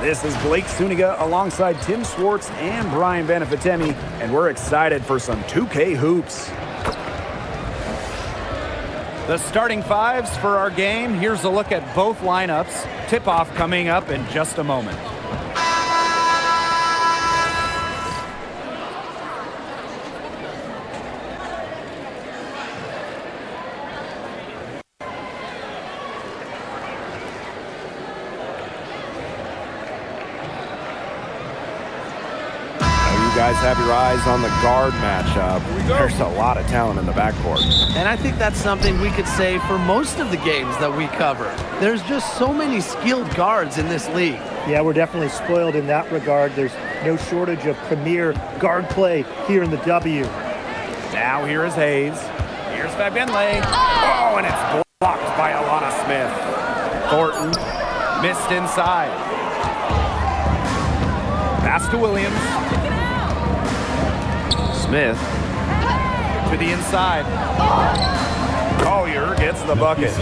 This is Blake Suniga alongside Tim Swartz and Brian Benefitemi, and we're excited for some 2K hoops. The starting fives for our game. Here's a look at both lineups. Tip-off coming up in just a moment. You guys have your eyes on the guard matchup. There's a lot of talent in the backcourt. And I think that's something we could say for most of the games that we cover. There's just so many skilled guards in this league. Yeah, we're definitely spoiled in that regard. There's no shortage of premier guard play here in the W. Now here is Hayes. Here's Fabenle. Oh, and it's blocked by Alana Smith. Thornton missed inside. Pass to Williams. Smith to the inside. Collier gets the bucket.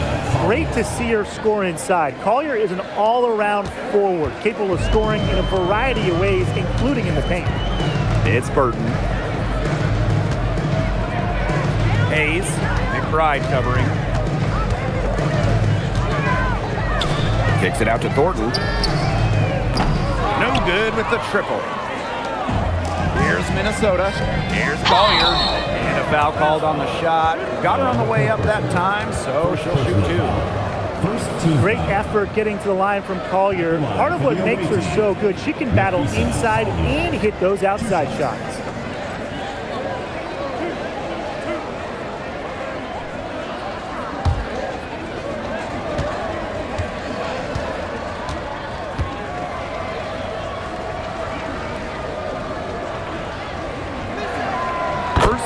Great to see her score inside. Collier is an all-around forward, capable of scoring in a variety of ways, including in the paint. It's Burton. Hayes. McBride covering. Kicks it out to Thornton. No good with the triple. Here's Minnesota. Here's Collier. And a foul called on the shot. Got her on the way up that time, so she'll shoot two. Great effort getting to the line from Collier. Part of what makes her so good, she can battle inside and hit those outside shots.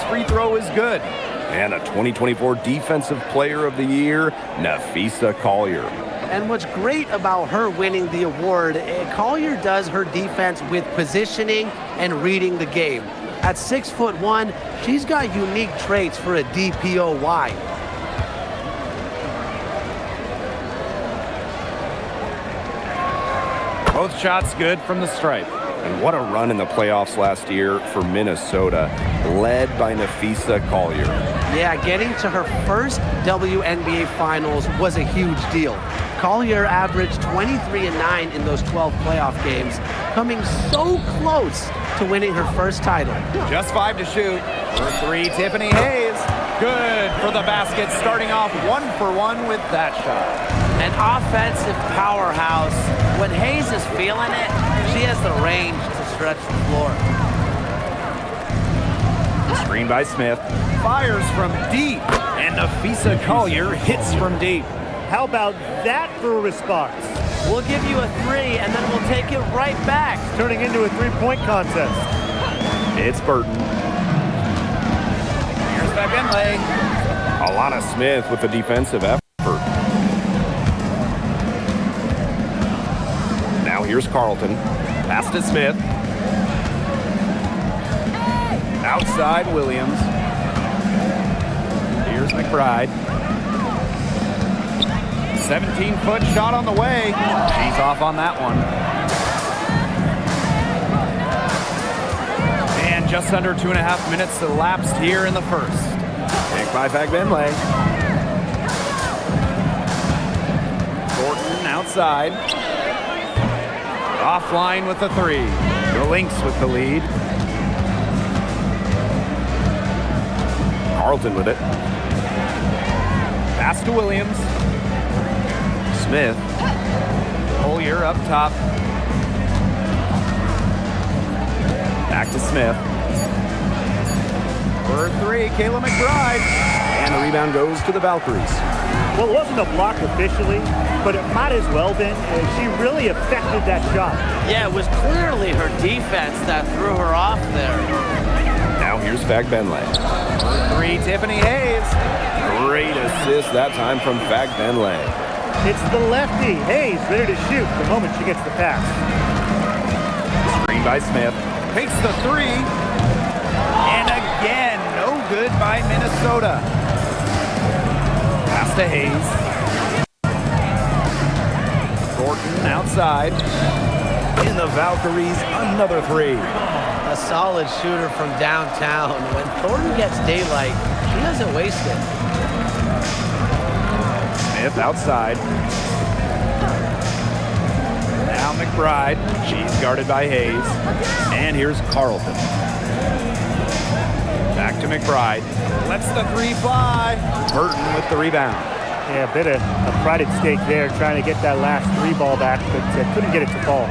Free throw is good. And a 2024 Defensive Player of the Year, Napheesa Collier. And what's great about her winning the award, Collier does her defense with positioning and reading the game. At 6'1", she's got unique traits for a DPOY. Both shots good from the stripe. And what a run in the playoffs last year for Minnesota, led by Napheesa Collier. Yeah, getting to her first WNBA Finals was a huge deal. Collier averaged 23-9 in those 12 playoff games, coming so close to winning her first title. Just 5 to shoot. For 3, Tiffany Hayes. Good for the basket, starting off 1 for 1 with that shot. An offensive powerhouse. When Hayes is feeling it, she has the range to stretch the floor. Screen by Smith. Fires from deep. And Napheesa Collier hits from deep. How about that for a response? We'll give you a 3, and then we'll take it right back. Turning into a three-point contest. It's Burton. Here's Fabenle. Alana Smith with the defensive effort. Now here's Carlton. Pass to Smith. Outside Williams. Here's McBride. 17-foot shot on the way. She's off on that one. And just under 2.5 minutes elapsed here in the first. Picked by Fabenle. Thornton outside. Offline with the 3. The Lynx with the lead. Carlton with it. Pass to Williams. Smith. Collier up top. Back to Smith. For 3, Kayla McBride. And the rebound goes to the Valkyries. Well, it wasn't a block officially, but it might as well been. She really affected that shot. Yeah, it was clearly her defense that threw her off there. Now here's Fabenle. For 3, Tiffany Hayes. Great assist that time from Fabenle. It's the lefty, Hayes, ready to shoot the moment she gets the pass. Screen by Smith. Takes the 3. And again, no good by Minnesota. Pass to Hayes. Thornton outside. And the Valkyries, another three. A solid shooter from downtown. When Thornton gets daylight, he doesn't waste it. Smith outside. Now McBride. She's guarded by Hayes. And here's Carlton. Back to McBride. Lets the three fly. Burton with the rebound. Yeah, a bit of a pride at stake there, trying to get that last three ball back, but couldn't get it to fall.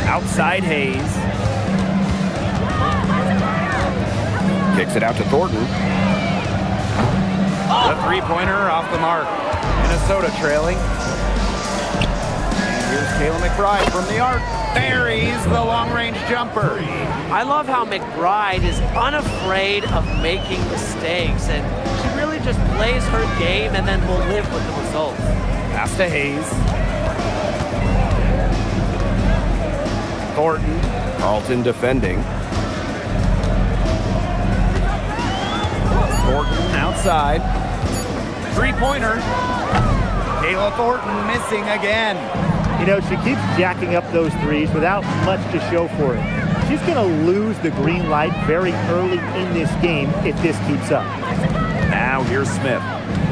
Outside Hayes. Kicks it out to Thornton. The three-pointer off the mark. Minnesota trailing. And here's Kayla McBride from the arc. Buries the long-range jumper. I love how McBride is unafraid of making mistakes, and she really just plays her game and then will live with the results. Pass to Hayes. Thornton. Carlton defending. Thornton outside. Three-pointer. Kayla Thornton missing again. You know, she keeps jacking up those threes without much to show for it. She's going to lose the green light very early in this game if this keeps up. Now here's Smith.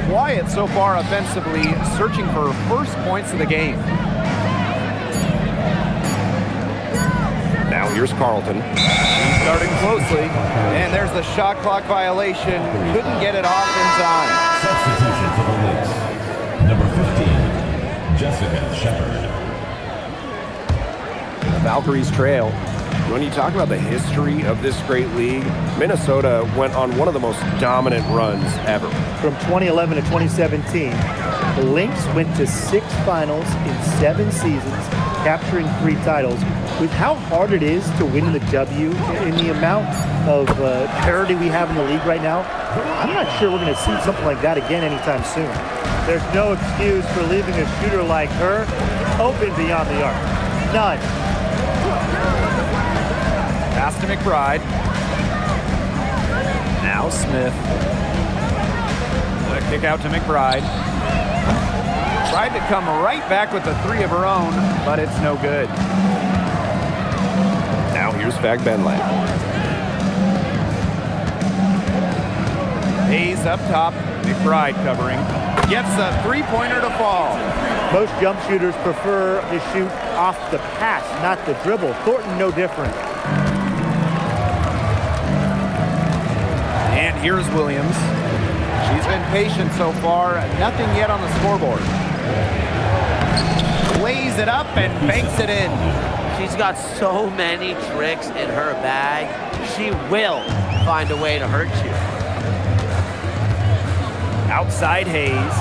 Quiet so far offensively, searching for her first points of the game. Now here's Carlton. She's starting closely, and there's the shot clock violation. Couldn't get it off in time. Substitution for the Lynx. Number 15, Jessica Shepard. The Valkyries trail. When you talk about the history of this great league, Minnesota went on one of the most dominant runs ever. From 2011 to 2017, the Lynx went to 6 finals in 7 seasons, capturing 3 titles. With how hard it is to win the W and the amount of parity we have in the league right now, I'm not sure we're going to see something like that again anytime soon. There's no excuse for leaving a shooter like her open beyond the arc. None. Pass to McBride. Now Smith. The kick out to McBride. Tried to come right back with the three of her own, but it's no good. Now here's Fagbenle. Hayes up top. McBride covering. Gets a three-pointer to fall. Most jump shooters prefer to shoot off the pass, not the dribble. Thornton, no different. And here's Williams. She's been patient so far. Nothing yet on the scoreboard. Lays it up and banks it in. She's got so many tricks in her bag. She will find a way to hurt you. Outside Hayes.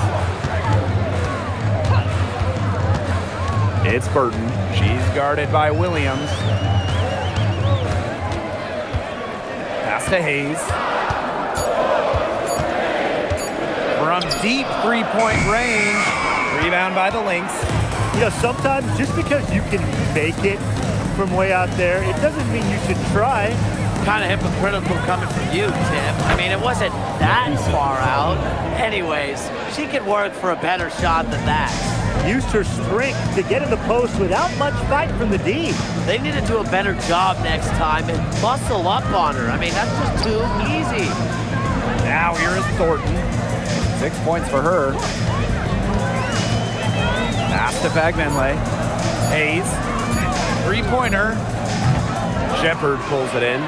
It's Burton. She's guarded by Williams. Pass to Hayes. From deep three-point range. Rebound by the Lynx. You know, sometimes just because you can make it from way out there, it doesn't mean you should try. Kind of hypocritical coming from you, Tim. I mean, it wasn't that far out. Anyways, she could work for a better shot than that. Used her strength to get in the post without much fight from the D. They need to do a better job next time and muscle up on her. I mean, that's just too easy. Now here is Thornton. 6 points for her. Pass to Fagbenle. Hayes. Three-pointer. Shepard pulls it in.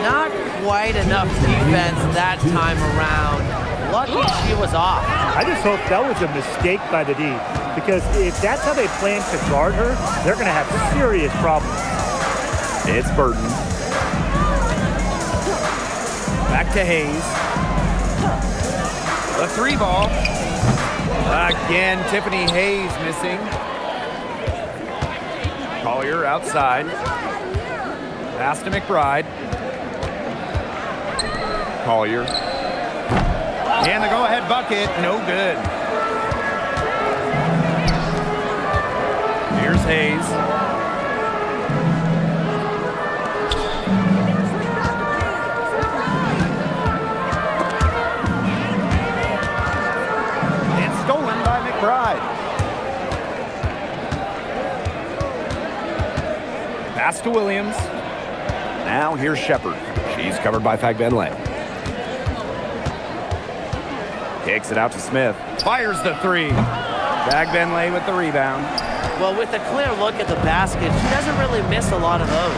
Not quite enough defense that time around. Lucky she was off. I just hope that was a mistake by the D, because if that's how they plan to guard her, they're going to have serious problems. It's Burton. Back to Hayes. The three ball. Again, Tiffany Hayes missing. Collier outside. Pass to McBride. Collier. And the go-ahead bucket, no good. Here's Hayes. And stolen by McBride. Pass to Williams. Now here's Shepard. She's covered by Fagbenle. Kicks it out to Smith. Fires the three. Fagbenle with the rebound. Well, with a clear look at the basket, she doesn't really miss a lot of those.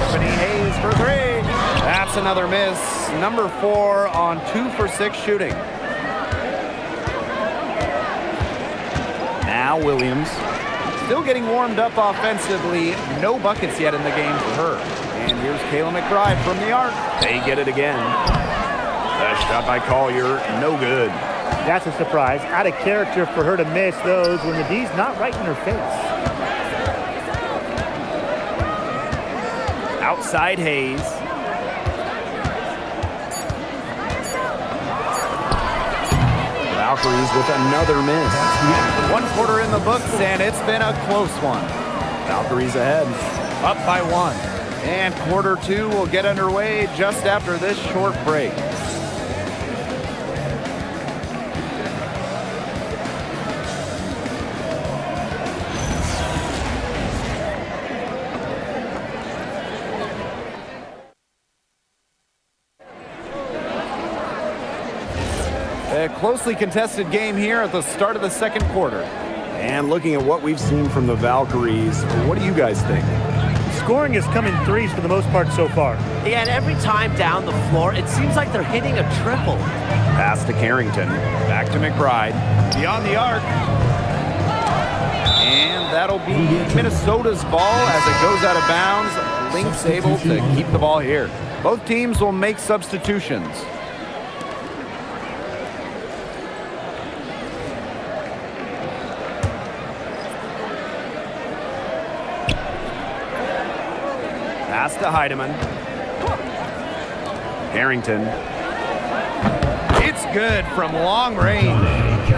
Tiffany Hayes for three. That's another miss. Number 4 on 2 for 6 shooting. Now Williams. Still getting warmed up offensively. No buckets yet in the game for her. And here's Kayla McBride from the arc. They get it again. A shot by Collier. No good. That's a surprise. Out of character for her to miss those when the D's not right in her face. Outside Hayes. Valkyries with another miss. 1 quarter in the books, and it's been a close one. Valkyries ahead, up by 1. And quarter 2 will get underway just after this short break. A closely contested game here at the start of the second quarter. And looking at what we've seen from the Valkyries, what do you guys think? Scoring has come in threes for the most part so far. Yeah, and every time down the floor, it seems like they're hitting a triple. Pass to Carrington. Back to McBride. Beyond the arc. And that'll be Minnesota's ball as it goes out of bounds. Lynx able to keep the ball here. Both teams will make substitutions. Pass to Heidemann. Carrington. It's good from long range.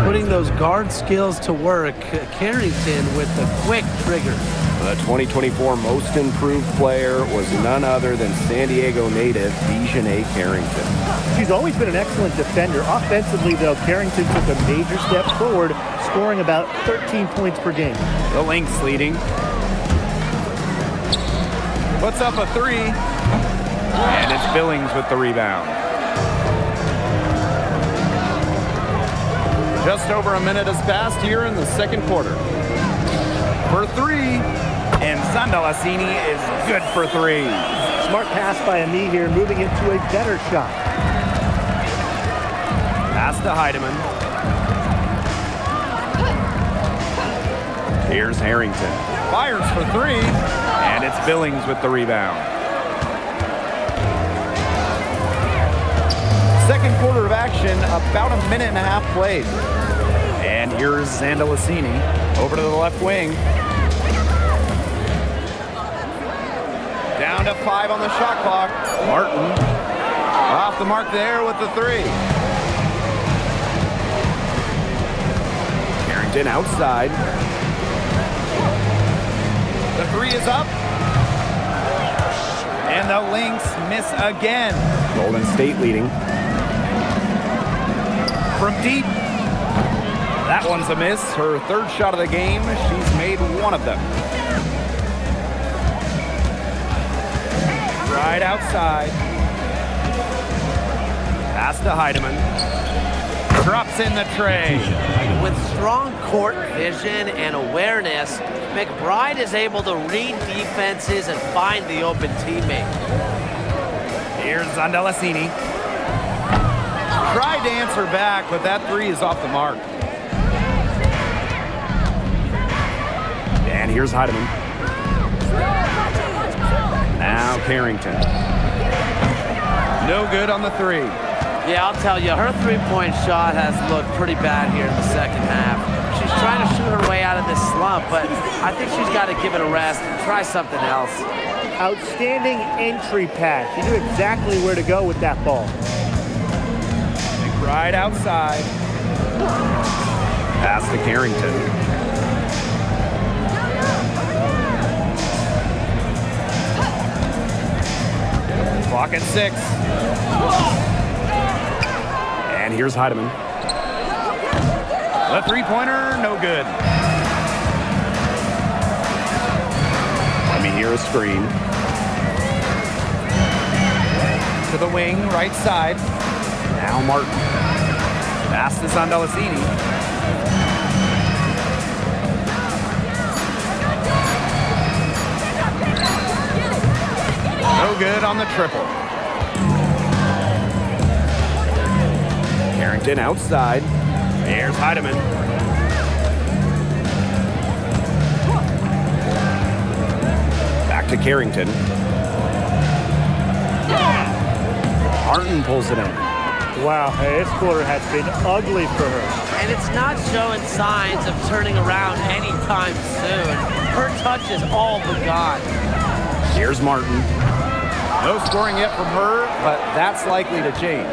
Putting those guard skills to work. Carrington with the quick trigger. The 2024 Most Improved Player was none other than San Diego native Dejanay Carrington. She's always been an excellent defender. Offensively, though, Carrington took a major step forward, scoring about 13 points per game. The Lynx leading. Puts up a 3. And it's Billings with the rebound. Just over a minute has passed here in the second quarter. For 3. And Zandalassini is good for 3. Smart pass by Ami here, moving into a better shot. Pass to Heidemann. Here's Harrington. Fires for 3. And it's Billings with the rebound. Second quarter of action, about a minute and a half played. And here's Zandalassini over to the left wing. Down to 5 on the shot clock. Martin off the mark there with the 3. Carrington outside. The 3 is up. And the Lynx miss again. Golden State leading. From deep. That one's a miss. Her 3rd shot of the game. She's made 1 of them. Right outside. Pass to Heidemann. Drops in the tray. With strong court vision and awareness, McBride is able to read defenses and find the open teammate. Here's Zandalassini. Tried to answer back, but that 3 is off the mark. And here's Heidemann. Now Carrington. No good on the 3. Yeah, I'll tell you, her three-point shot has looked pretty bad here in the second half. She's trying to shoot her way out of this slump, but I think she's got to give it a rest and try something else. Outstanding entry pass. She knew exactly where to go with that ball. Right outside. Pass to Carrington. Clock at 6. And here's Heidemann. The 3-pointer, no good. I mean, here the screen. To the wing, right side. Now Martin. Pass is on Delasini. No good on the triple. Carrington outside. Here's Heidemann. Back to Carrington. Martin pulls it in. Wow, hey, this quarter has been ugly for her. And it's not showing signs of turning around anytime soon. Her touch is all but gone. Here's Martin. No scoring yet from her, but that's likely to change.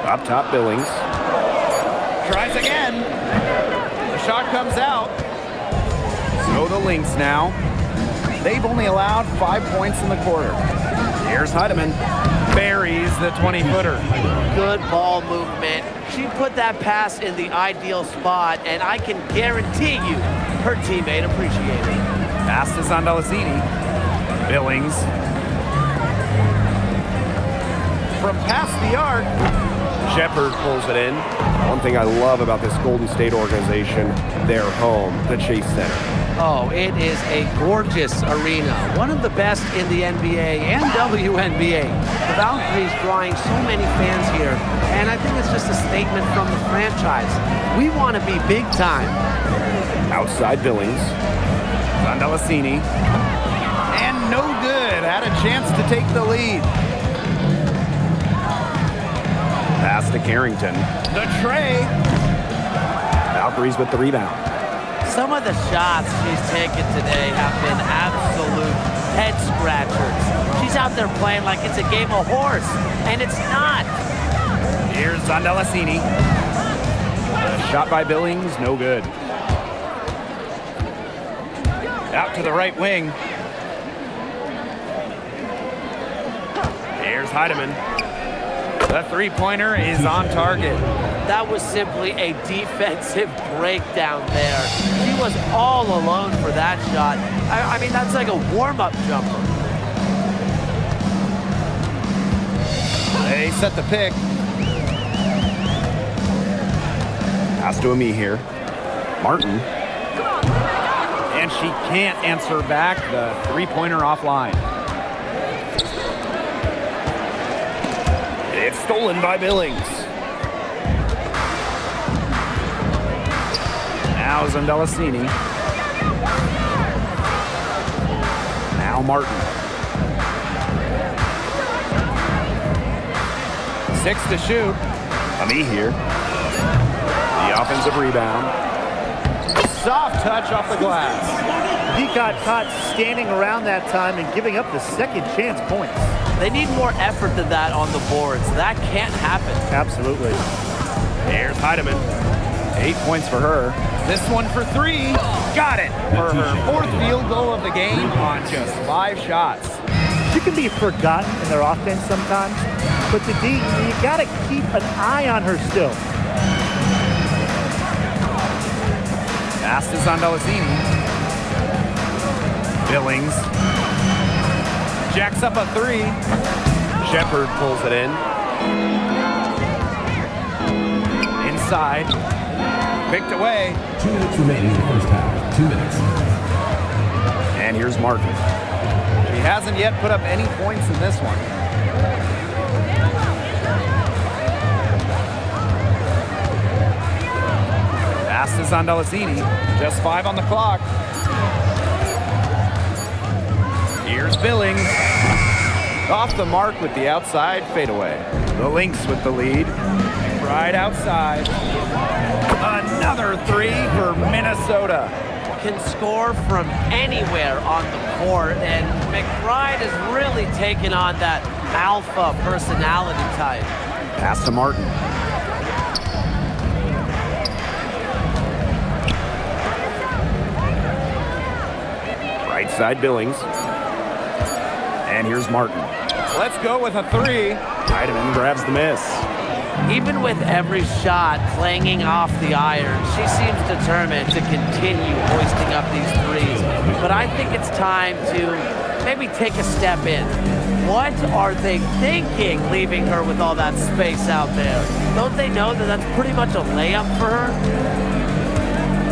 Up top, Billings. Tries again. The shot comes out. So the Lynx now. They've only allowed 5 points in the quarter. Here's Heidemann. Buries the 20-footer. Good ball movement. She put that pass in the ideal spot, and I can guarantee you her teammate appreciated it. Pass is on Delasini. Billings. From past the arc. Shepard pulls it in. One thing I love about this Golden State organization, their home, the Chase Center. Oh, it is a gorgeous arena. One of the best in the NBA and WNBA. The Valkyries drawing so many fans here, and I think it's just a statement from the franchise. We want to be big time. Outside Billings. On Delasini. And no good. Had a chance to take the lead. Pass to Carrington. The tray. Valkyries with the rebound. Some of the shots she's taken today have been absolute head scratchers. She's out there playing like it's a game of horse, and it's not. Here's Delasini. Shot by Billings, no good. Out to the right wing. Here's Heidemann. The three-pointer is on target. That was simply a defensive breakdown there. She was all alone for that shot. I mean, that's like a warm-up jumper. They set the pick. Pass to Ami here. Martin. And she can't answer back the three-pointer offline. It's stolen by Billings. Now Delasini. Now Martin. 6 to shoot. Ami here. The offensive rebound. Soft touch off the glass. He got caught standing around that time and giving up the second chance points. They need more effort than that on the boards. That can't happen. Absolutely. There's Heidemann. 8 points for her. This one for 3. Got it for her 4th field goal of the game on just 5 shots. She can be forgotten in their offense sometimes, but the D, you got to keep an eye on her still. Pass is on Delasini. Billings. Jacks up a 3. Shepard pulls it in. Inside. Picked away. 2 minutes remaining in the first half. 2 minutes. And here's Martin. He hasn't yet put up any points in this one. Pass is on Delasini. Just 5 on the clock. Here's Billings. Off the mark with the outside fadeaway. The Lynx with the lead. Right outside. Another 3 for Minnesota. Can score from anywhere on the court, and McBride has really taken on that alpha personality type. Pass to Martin. Right side Billings. And here's Martin. Let's go with a 3. Heidemann grabs the miss. Even with every shot clanging off the iron, she seems determined to continue hoisting up these threes. But I think it's time to maybe take a step in. What are they thinking, leaving her with all that space out there? Don't they know that that's pretty much a layup for her?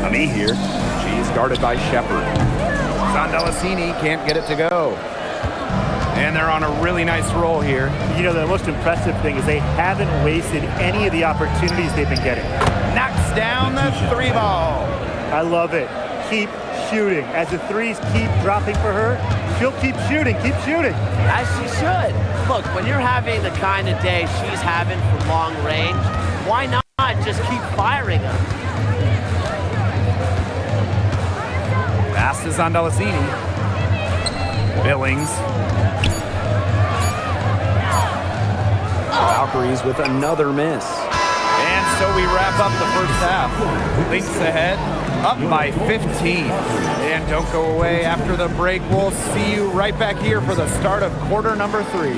Ami here. She's guarded by Shepard. Zandalasini can't get it to go. And they're on a really nice roll here. You know, the most impressive thing is they haven't wasted any of the opportunities they've been getting. Knocks down the three ball. I love it. Keep shooting. As the threes keep dropping for her, she'll keep shooting, As she should. Look, when you're having the kind of day she's having from long range, why not just keep firing them? Pass to Zandalasini. Billings. Valkyries with another miss. And so we wrap up the first half. Lynx ahead, up by 15. And don't go away after the break. We'll see you right back here for the start of quarter number 3.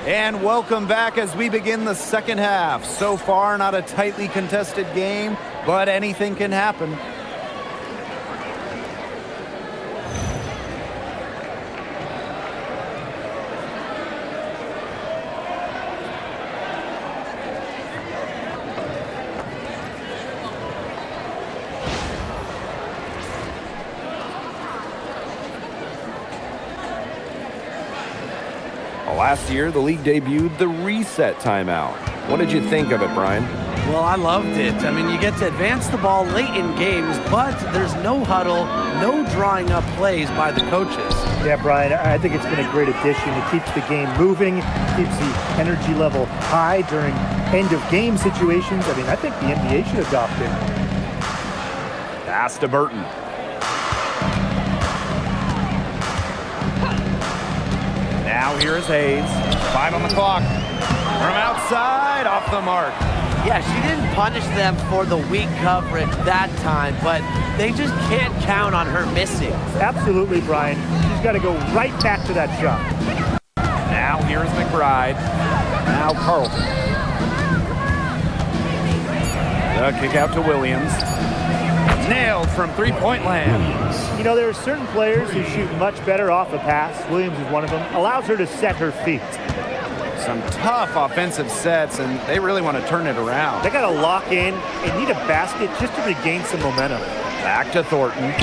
And welcome back as we begin the second half. So far, not a tightly contested game, but anything can happen. Last year, the league debuted the reset timeout. What did you think of it, Brian? Well, I loved it. I mean, you get to advance the ball late in games, but there's no huddle, no drawing up plays by the coaches. Yeah, Brian, I think it's been a great addition. It keeps the game moving, keeps the energy level high during end-of-game situations. I mean, I think the NBA should adopt it. Pass to Burton. Now here is Hayes. 5 on the clock. From outside, off the mark. Yeah, she didn't punish them for the weak coverage that time, but they just can't count on her missing. Absolutely, Brian. She's got to go right back to that shot. Now here's McBride. Now Carlton. The kick out to Williams. Nailed from three-point land. You know, there are certain players who shoot much better off a pass. Williams is one of them. Allows her to set her feet. Some tough offensive sets, and they really want to turn it around. They got to lock in and need a basket just to regain some momentum. Back to Thornton.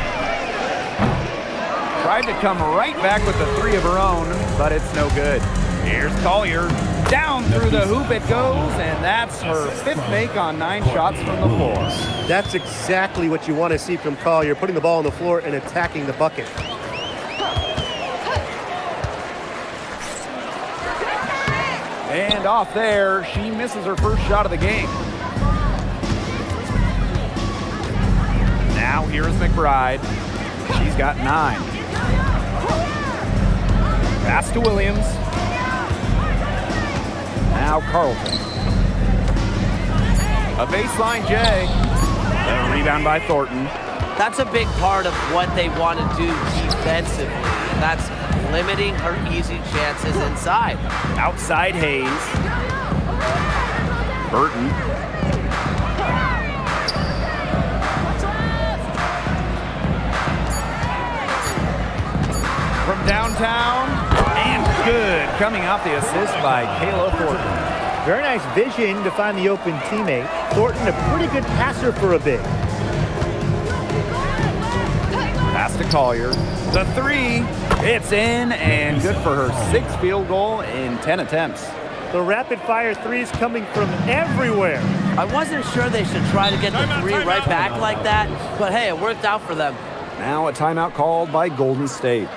Tried to come right back with the three of her own, but it's no good. Here's Collier. Down through the hoop it goes, and that's her 5th make on 9 shots from the floor. That's exactly what you want to see from Collier, putting the ball on the floor and attacking the bucket. And off there, she misses her first shot of the game. Now here's McBride. She's got 9. Pass to Williams. Now Carlton. A baseline J. A rebound by Thornton. That's a big part of what they want to do defensively. That's limiting her easy chances inside. Outside Hayes. Burton. From downtown, and good. Coming off the assist by Kayla Thornton. Very nice vision to find the open teammate. Thornton, a pretty good passer for a big. Pass to Collier. The 3. It's in and good for her 6th field goal in 10 attempts. The rapid-fire threes coming from everywhere. I wasn't sure they should try to get the three right back like that, but hey, it worked out for them. Now a timeout called by Golden State.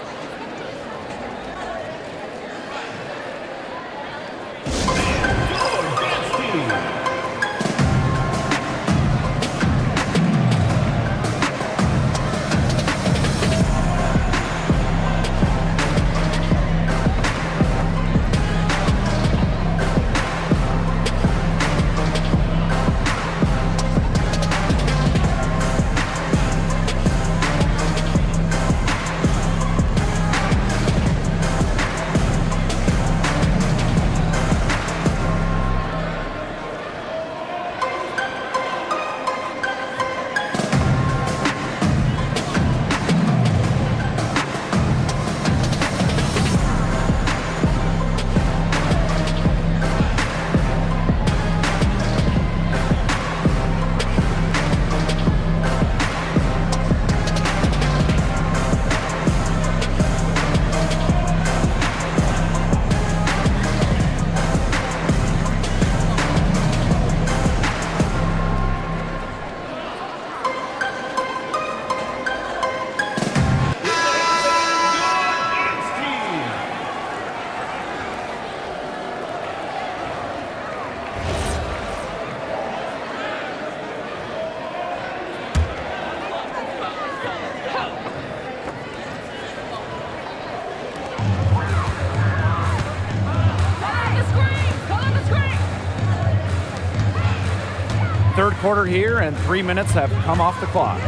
Third quarter here, and 3 minutes have come off the clock.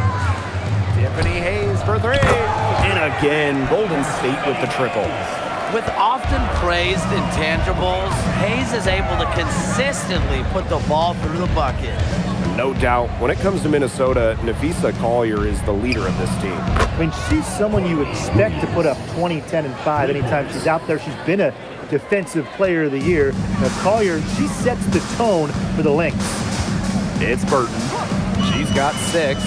Tiffany Hayes for 3. And again, Golden State with the triple. With often praised intangibles, Hayes is able to consistently put the ball through the bucket. No doubt, when it comes to Minnesota, Nafisa Collier is the leader of this team. I mean, she's someone you expect to put up 20, 10, and 5 anytime she's out there. She's been a Defensive Player of the Year. Now, Collier, she sets the tone for the Lynx. It's Burton. She's got 6.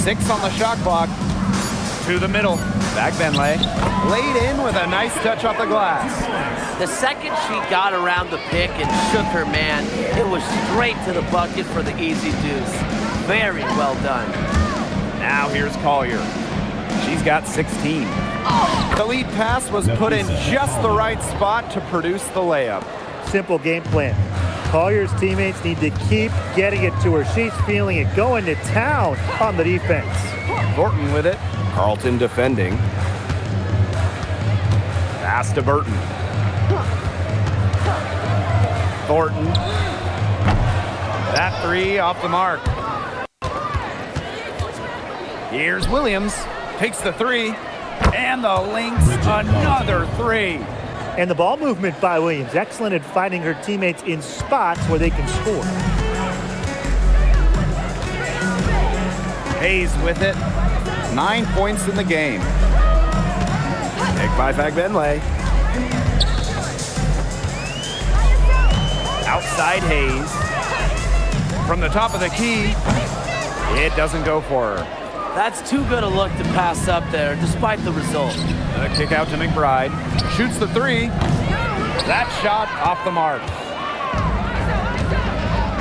Six on the shot clock. To the middle. Back Benlay. Laid in with a nice touch off the glass. The second she got around the pick and shook her man, it was straight to the bucket for the easy deuce. Very well done. Now here's Collier. She's got 16. The lead pass was put in just the right spot to produce the layup. Simple game plan. Collier's teammates need to keep getting it to her. She's feeling it, going to town on the defense. Thornton with it. Carlton defending. Pass to Burton. Thornton. That 3 off the mark. Here's Williams. Takes the 3. And the Lynx, another 3. And the ball movement by Williams. Excellent at finding her teammates in spots where they can score. Hayes with it. 9 points in the game. Pick by Benlay. Outside Hayes. From the top of the key. It doesn't go for her. That's too good a look to pass up there, despite the result. The kick out to McBride. Shoots the 3. That shot off the mark.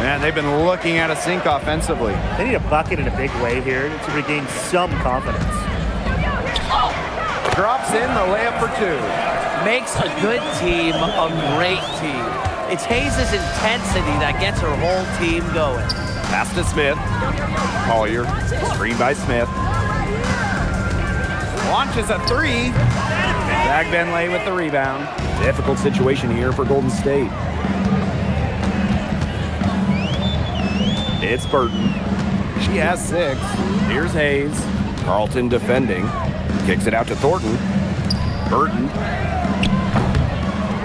Man, they've been looking at a sink offensively. They need a bucket in a big way here to regain some confidence. Drops in the layup for 2. Makes a good team a great team. It's Hayes' intensity that gets her whole team going. Pass to Smith. Collier. Screen by Smith. Launches a 3. Zach Benlay with the rebound. Difficult situation here for Golden State. It's Burton. She has 6. Here's Hayes. Carlton defending. Kicks it out to Thornton. Burton.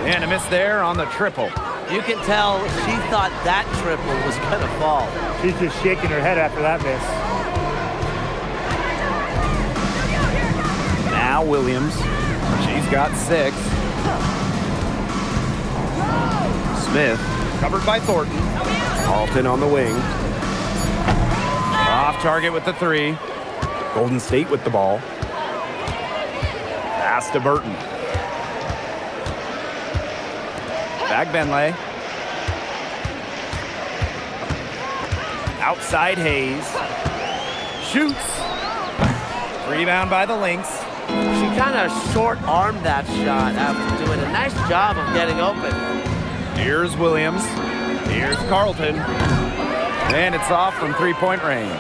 And a miss there on the triple. You can tell she thought that triple was going to fall. She's just shaking her head after that miss. Now Williams. She's got 6. Smith, covered by Thornton. Carlton on the wing. Off target with the 3. Golden State with the ball. Pass to Burton. Back Benley. Outside Hayes. Shoots. Rebound by the Lynx. She kind of short-armed that shot after doing a nice job of getting open. Here's Williams. Here's Carlton. And it's off from three-point range.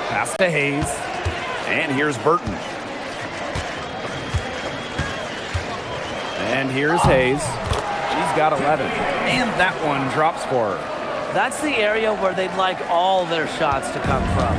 Pass to Hayes. And here's Burton. And here's Hayes. She's got 11. And that one drops for her. That's the area where they'd like all their shots to come from.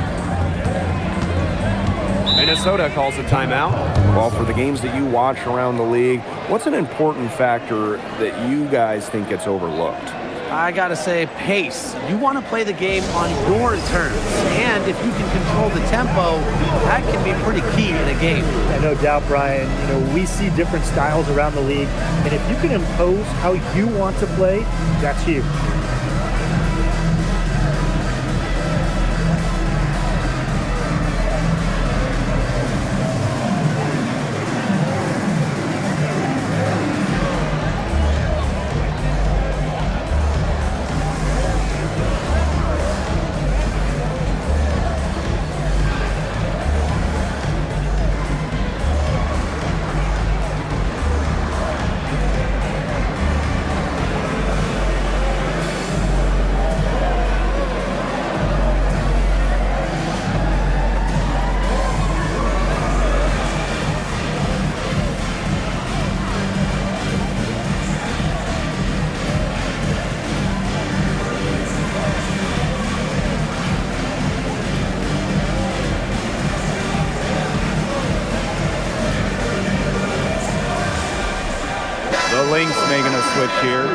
Minnesota calls a timeout. Well, for the games that you watch around the league, what's an important factor that you guys think gets overlooked? I gotta say, pace. You want to play the game on your terms, and if you can control the tempo, that can be pretty key in a game. And no doubt, Brian, we see different styles around the league, and if you can impose how you want to play, that's huge. The Lynx making a switch here.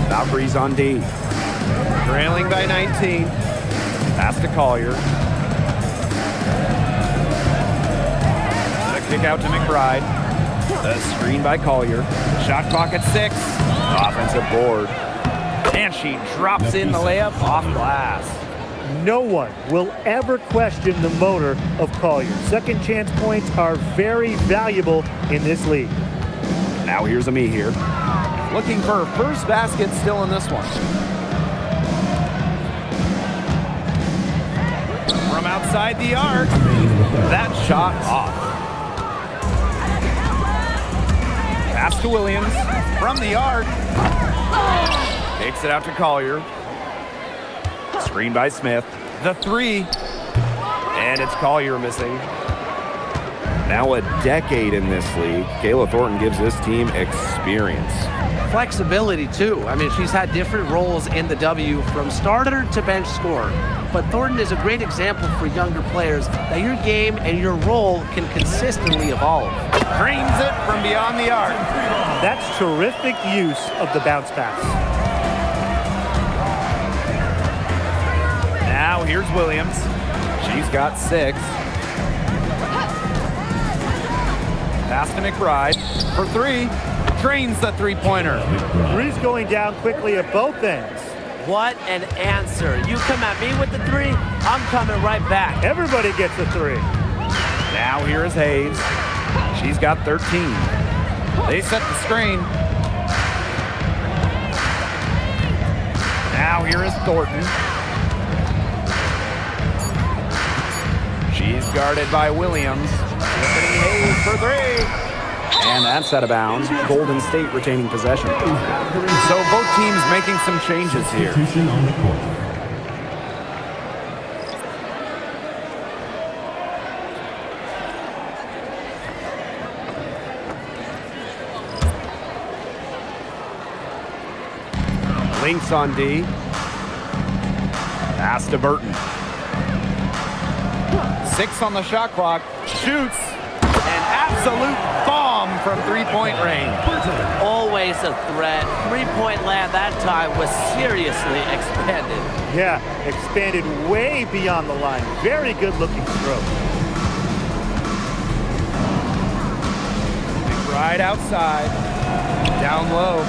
Valkyries on D. Trailing by 19. Pass to Collier. The kick out to McBride. The screen by Collier. Shot clock at 6. Offensive board. And she drops in the layup off glass. No one will ever question the motor of Collier. Second chance points are very valuable in this league. Now here's Ami here. Looking for her first basket still in this one. From outside the arc. That shot off. Pass to Williams. From the arc. Takes it out to Collier. Screen by Smith. The 3. And it's Collier missing. Now a decade in this league, Kayla Thornton gives this team experience. Flexibility, too. I mean, she's had different roles in the W from starter to bench scorer. But Thornton is a great example for younger players that your game and your role can consistently evolve. Drains it from beyond the arc. That's terrific use of the bounce pass. Now here's Williams. She's got 6. Pass to McBride for 3. Drains the three-pointer. Three's going down quickly at both ends. What an answer. You come at me with the 3, I'm coming right back. Everybody gets a 3. Now here is Hayes. She's got 13. They set the screen. Now here is Thornton. She's guarded by Williams. Tiffany Hayes for 3. And that's out of bounds. Golden State retaining possession. So both teams making some changes here. Substitution on the court. Lynx on D. Pass to Burton. 6 on the shot clock. Shoots. An absolute bomb from three-point range. Always a threat. Three-point land that time was seriously expanded. Yeah, expanded way beyond the line. Very good looking stroke. Right outside, down low.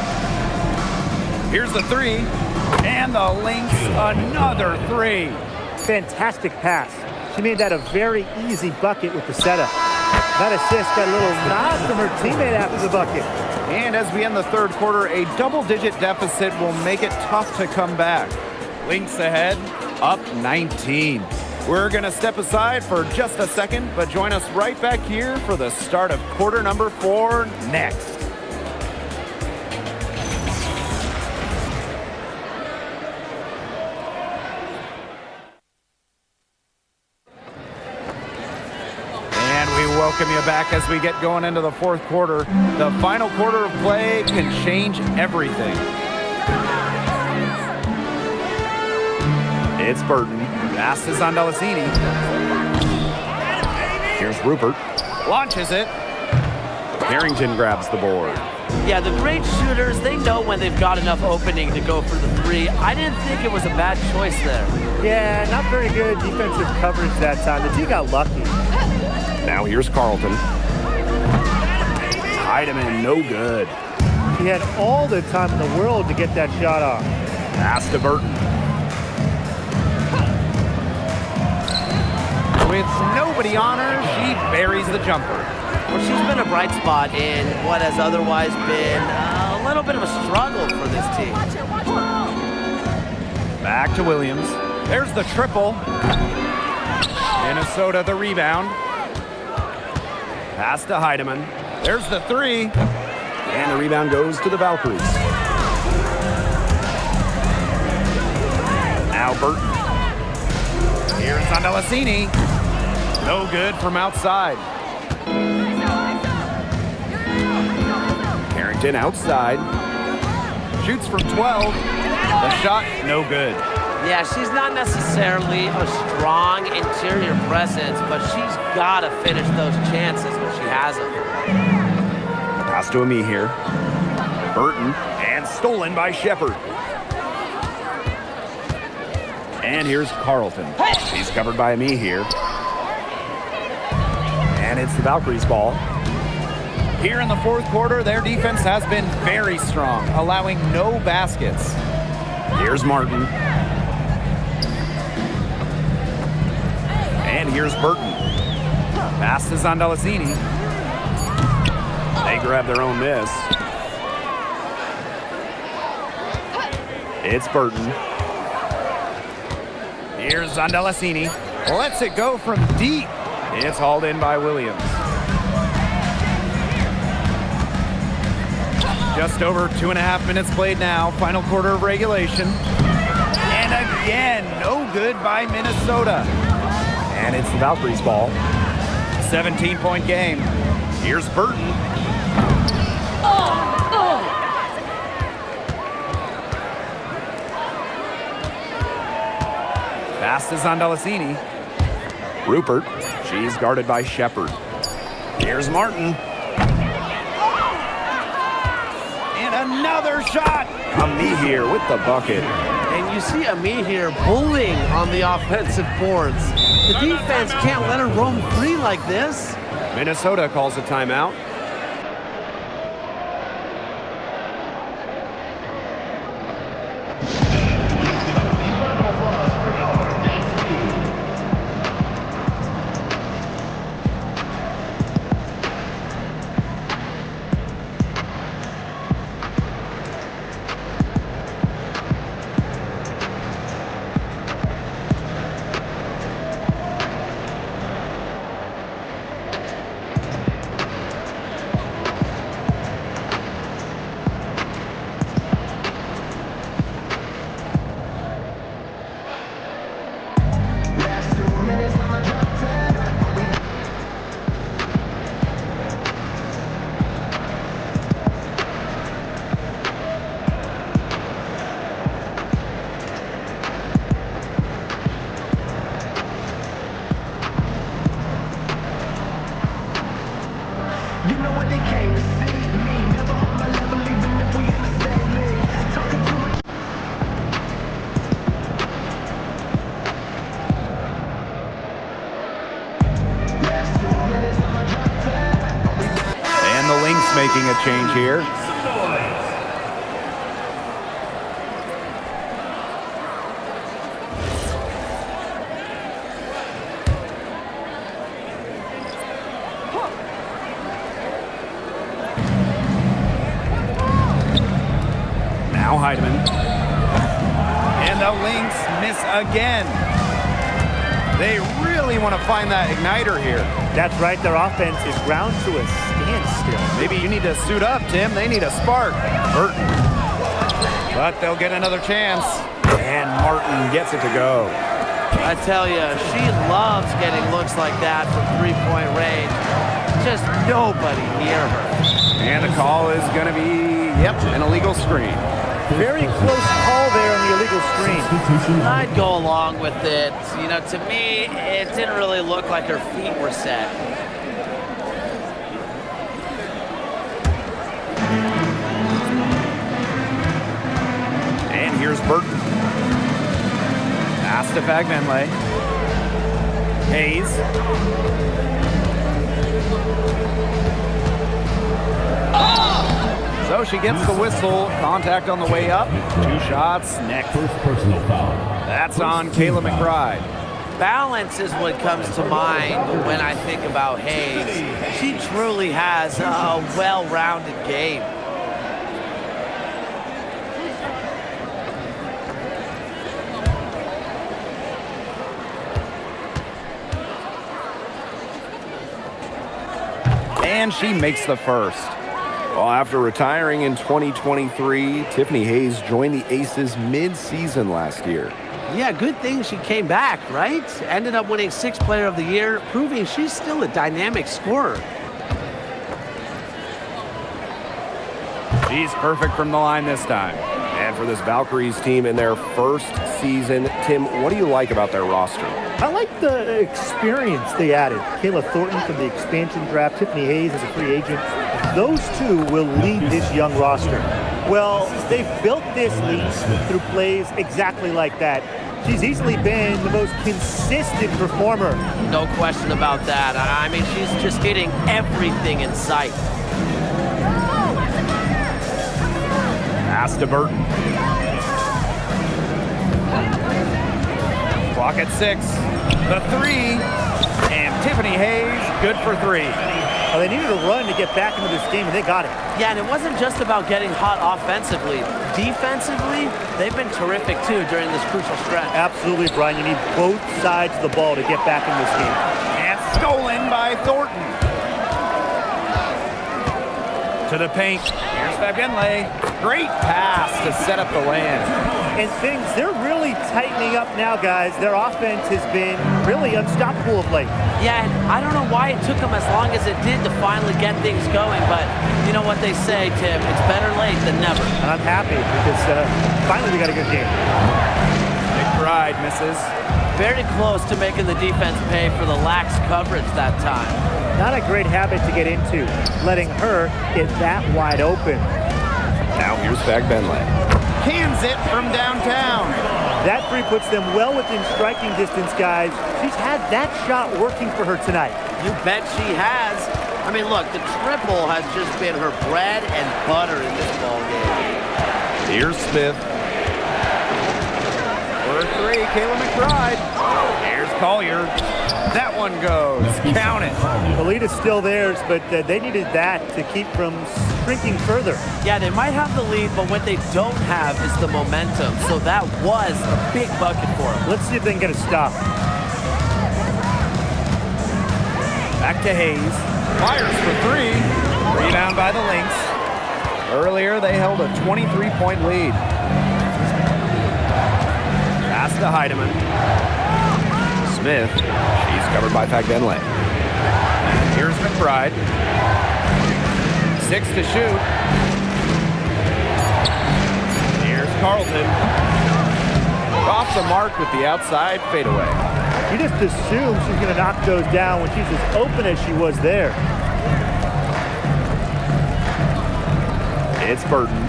Here's the three, and the Lynx, another three. Fantastic pass. She made that a very easy bucket with the setup. That assist got a little nod from her teammate after the bucket. And as we end the third quarter, a double-digit deficit will make it tough to come back. Lynx ahead, up 19. We're going to step aside for just a second, but join us right back here for the start of quarter number 4 next. And we welcome you back as we get going into the fourth quarter. The final quarter of play can change everything. It's Burton. Pass is on Delasini. Here's Rupert. Launches it. Harrington grabs the board. Yeah, the great shooters, they know when they've got enough opening to go for the three. I didn't think it was a bad choice there. Yeah, not very good defensive coverage that time. The D got lucky. Now here's Carlton. Tied him in, no good. He had all the time in the world to get that shot off. Pass to Burton. With nobody on her, she buries the jumper. Well, she's been a bright spot in what has otherwise been a little bit of a struggle for this team. Back to Williams. There's the triple. Minnesota the rebound. Pass to Heidemann. There's the three. And the rebound goes to the Valkyries. Now Burton. Here's on Delasini. No good from outside. Harrington outside. Shoots from 12. The shot, no good. Yeah, she's not necessarily a strong interior presence, but she's got to finish those chances when she has them. Pass to Ami here. Burton, and stolen by Shepard. And here's Carlton. He's covered by Ami here. And it's the Valkyries' ball. Here in the fourth quarter, their defense has been very strong, allowing no baskets. Here's Martin. And here's Burton. Pass is on Delasini. They grab their own miss. It's Burton. Here's on Delasini. Lets it go from deep. It's hauled in by Williams. Just over 2.5 minutes played now. Final quarter of regulation. And again, no good by Minnesota. And it's the Valkyries' ball. 17-point game. Here's Burton. Pass is on Delasini. Rupert. She's guarded by Shepard. Here's Martin. And another shot. Ami here with the bucket. And you see Ami here bullying on the offensive boards. The defense can't let her roam free like this. Minnesota calls a timeout. And the Lynx making a change here. Now Heidemann. And the Lynx miss again. They really want to find that igniter here. That's right. Their offense is ground to a standstill. Maybe you need to suit up, Tim. They need a spark. Burton. But they'll get another chance. And Martin gets it to go. I tell you, she loves getting looks like that from three-point range. Just nobody near her. And the call is going to be, an illegal screen. Very close call there on the illegal screen. I'd go along with it. You know, to me, it didn't really look like her feet were set. And here's Burton. Pass to Fagbenle. Hayes. So she gets the whistle. Contact on the way up. 2 shots. Next. First personal foul. That's on Kayla McBride. Balance is what comes to mind when I think about Hayes. She truly has a well-rounded game. And she makes the first. Well, after retiring in 2023, Tiffany Hayes joined the Aces mid-season last year. Yeah, good thing she came back, right? Ended up winning 6th Player of the Year, proving she's still a dynamic scorer. She's perfect from the line this time. And for this Valkyries team in their first season, Tim, what do you like about their roster? I like the experience they added. Kayla Thornton from the expansion draft, Tiffany Hayes as a free agent. Those two will lead this young roster. Well, they've built this league through plays exactly like that. She's easily been the most consistent performer. No question about that. I mean, she's just hitting everything in sight. Pass to Burton. Clock at 6. The 3. And Tiffany Hayes, good for 3. Well, they needed a run to get back into this game, and they got it. Yeah, and it wasn't just about getting hot offensively. Defensively, they've been terrific, too, during this crucial stretch. Absolutely, Brian. You need both sides of the ball to get back in this game. And stolen by Thornton. To the paint. Here's Fagbenle. Great pass to set up the land. And they're really tightening up now, guys. Their offense has been really unstoppable of late. Yeah, and I don't know why it took them as long as it did to finally get things going, but you know what they say, Tim, it's better late than never. And I'm happy because finally we got a good game. McBride misses. Very close to making the defense pay for the lax coverage that time. Not a great habit to get into, letting her get that wide open. Now here's Fagbenle. Cans it from downtown. That 3 puts them well within striking distance, guys. She's had that shot working for her tonight. You bet she has. I mean, look, the triple has just been her bread and butter in this ball game. Here's Smith. For 3, Kayla McBride. Here's Collier. That one goes. Count it. The lead is still theirs, but they needed that to keep from shrinking further. Yeah, they might have the lead, but what they don't have is the momentum. So that was a big bucket for them. Let's see if they can get a stop. Back to Hayes. Fires for 3. Rebound by the Lynx. Earlier, they held a 23-point lead. Pass to Heidemann. Smith. She's covered by Fagbenle. Here's McBride. 6 to shoot. Here's Carlton. Off the mark with the outside fadeaway. You just assume she's going to knock those down when she's as open as she was there. It's Burton.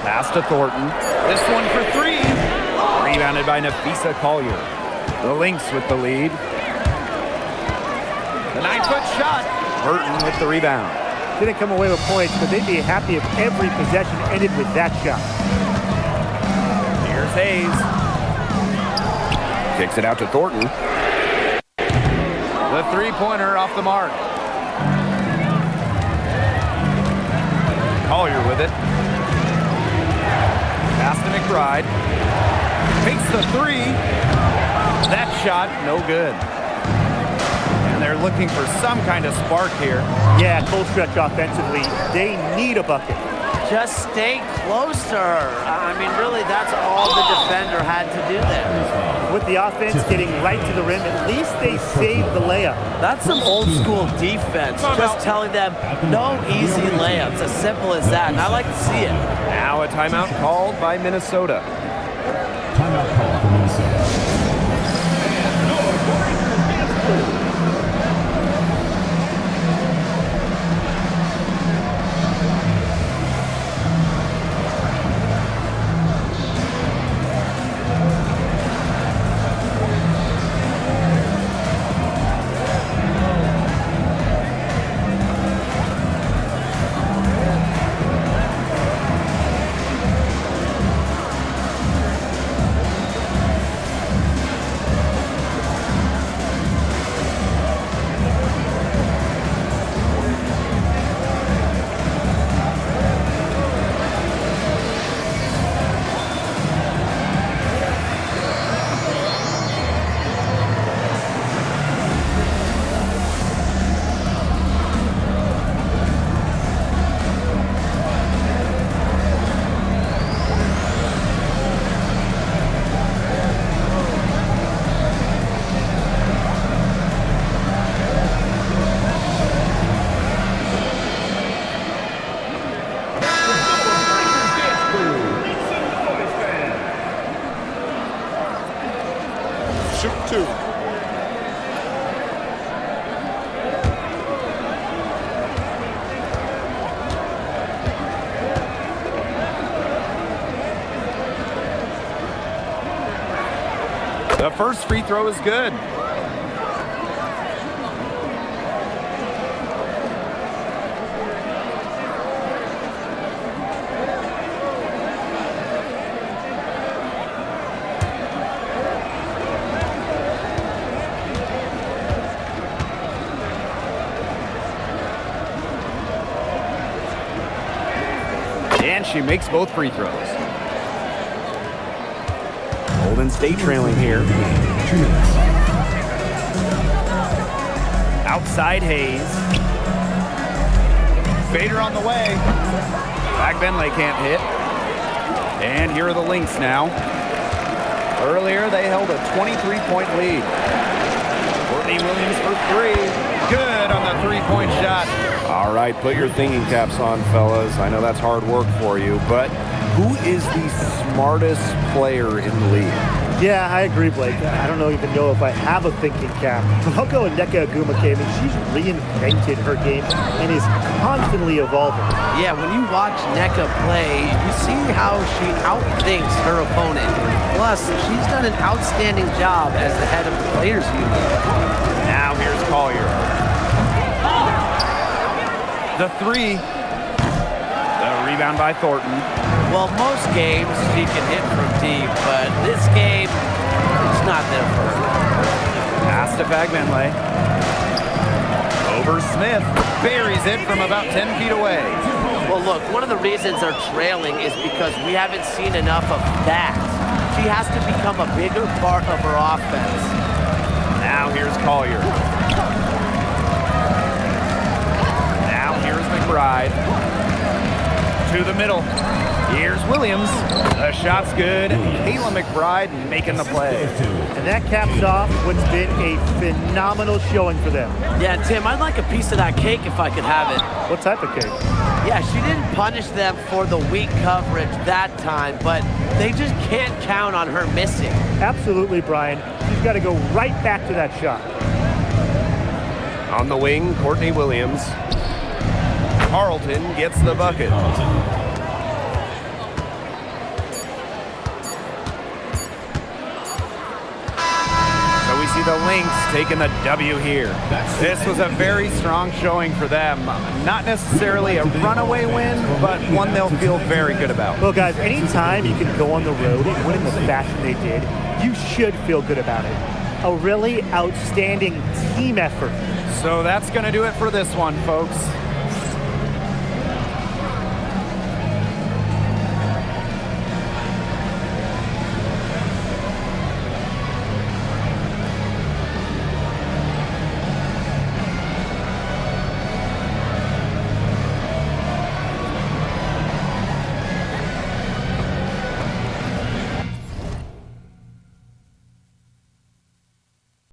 Pass to Thornton. This one for 3. Rebounded by Nafisa Collier. The Lynx with the lead. The 9-foot shot. Burton with the rebound. Didn't come away with points, but they'd be happy if every possession ended with that shot. Here's Hayes. Kicks it out to Thornton. The three-pointer off the mark. Collier with it. Pass to McBride. Takes the three. That shot, no good. And they're looking for some kind of spark here. Yeah, cold stretch offensively. They need a bucket. Just stay closer. I mean, really, that's all the defender had to do there. With the offense getting right to the rim, at least they saved the layup. That's some old school defense, just telling them no easy layups, as simple as that, and I like to see it. Now a timeout called by Minnesota. Timeout call for Minnesota. The first free throw is good. And she makes both free throws. Golden State trailing here. Outside Hayes. Fader on the way. Benley can't hit. And here are the Lynx now. Earlier they held a 23-point lead. Courtney Williams for three. Good on the three-point shot. All right, put your thinking caps on, fellas. I know that's hard work for you, but who is the smartest player in the league? Yeah, I agree, Blake. I don't even know if I have a thinking cap. But I'll go with Nneka Ogwumike. I mean, she's reinvented her game and is constantly evolving. Yeah, when you watch Nneka play, you see how she outthinks her opponent. Plus, she's done an outstanding job as the head of the players union. Now here's Collier. The three. The rebound by Thornton. Well, most games she can hit from deep, but this game, it's not there for her. Pass to Benley. Over Smith. Buries it from about 10 feet away. Well, look, one of the reasons they're trailing is because we haven't seen enough of that. She has to become a bigger part of her offense. Now here's Collier. Now here's McBride. To the middle. Here's Williams. The shot's good. Kayla McBride making the play. And that caps off what's been a phenomenal showing for them. Yeah, Tim, I'd like a piece of that cake if I could have it. What type of cake? Yeah, she didn't punish them for the weak coverage that time, but they just can't count on her missing. Absolutely, Brian. She's got to go right back to that shot. On the wing, Courtney Williams. Carlton gets the bucket. the Lynx taking the W here. This was a very strong showing for them. Not necessarily a runaway win, but one they'll feel very good about. Well, guys, anytime you can go on the road and win in the fashion they did, you should feel good about it. A really outstanding team effort. So that's going to do it for this one, folks.